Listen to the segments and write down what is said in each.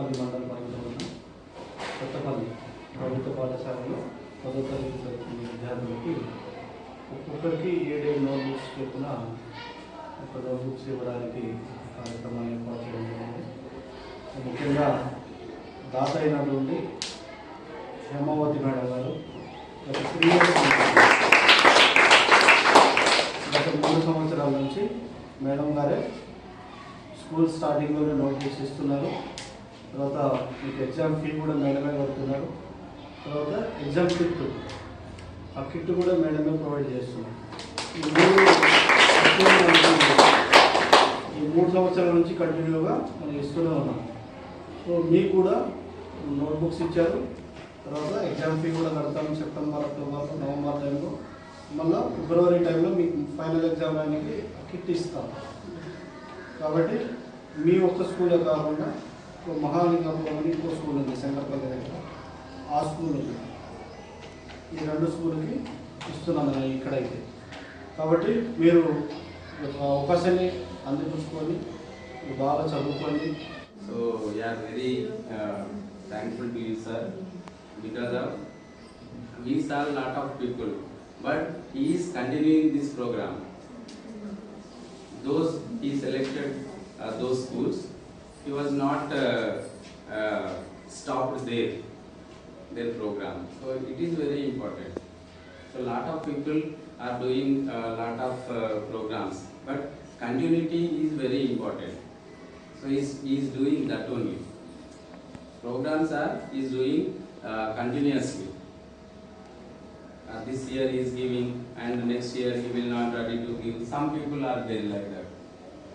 కొత్తపల్లి మండల పరిధిలో ఉన్న కొత్తపల్లి ప్రభుత్వ పాఠశాలలో 10వ తరగతి చదువుతున్న విద్యార్థులకి ఒక్కొక్కరికి 7 నోట్బుక్స్ చొప్పున ఒక నోట్బుక్స్ ఇవ్వడానికి కార్యక్రమాన్ని ఏర్పాటు చేయడం జరిగింది. ముఖ్యంగా దాత అయినటువంటి హేమావతి మేడం గారు గత 3 సంవత్సరాల నుంచి మేడం గారే స్కూల్ స్టార్టింగ్లోనే నోట్బుక్స్ ఇస్తున్నారు. తర్వాత మీకు ఎగ్జామ్ ఫీ కూడా మేడమే కడుతున్నారు. తర్వాత ఎగ్జామ్ కిట్, ఆ కిట్ కూడా మేడమే ప్రొవైడ్ చేస్తున్నారు. ఈ 3 సంవత్సరాల నుంచి కంటిన్యూగా మనం ఇస్తూనే ఉన్నాం. సో మీకు కూడా నోట్బుక్స్ ఇచ్చారు. తర్వాత ఎగ్జామ్ ఫీ కూడా కడతాము. సెప్టెంబర్, అక్టోబర్, నవంబర్ టైంలో, మళ్ళీ ఫిబ్రవరి టైంలో మీకు ఫైనల్ ఎగ్జామ్ అనేది కిట్ ఇస్తాం. కాబట్టి మీ ఒక్క స్కూలే కాకుండా మహాలింగంలో ఇంకో స్కూల్ ఉంది శంకరపల్లి దగ్గర, ఆ స్కూల్ ఉంది. ఈ 2 స్కూల్కి ఇస్తున్నాను ఇక్కడైతే. కాబట్టి మీరు అవకాశాన్ని అందిపుచ్చుకొని బాగా చదువుకోండి. So we are very thankful to you, sir, because of we saw a lot of people, but he is continuing this program. Those he selected those schools, he was not stopped their program. So it is very important. So lot of people are doing lot of programs, but continuity is very important. So he is doing that only. Programs he is doing continuously. This year he is giving, and next year he will not ready to give. Some people are there like that.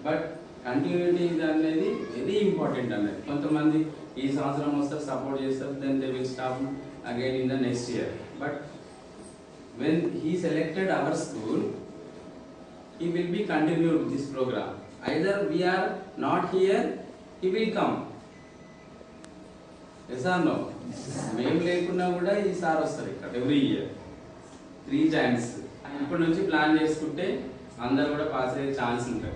But continuity is అనేది very important అనేది. కొంతమంది ఈ సంవత్సరం వస్తారు, support చేస్తారు, then they will stop again in the next year. But when he selected our school, he will be continued with this program. Either we are not here, he will come. Yes or no? మేము లేకున్నా కూడా ఈ sir వస్తారు ఇక్కడ every year 3 times. ఇప్పటి నుంచి plan చేసుకుంటే అందరు కూడా పాస్ అయ్యే ఛాన్స్ ఉంటుంది.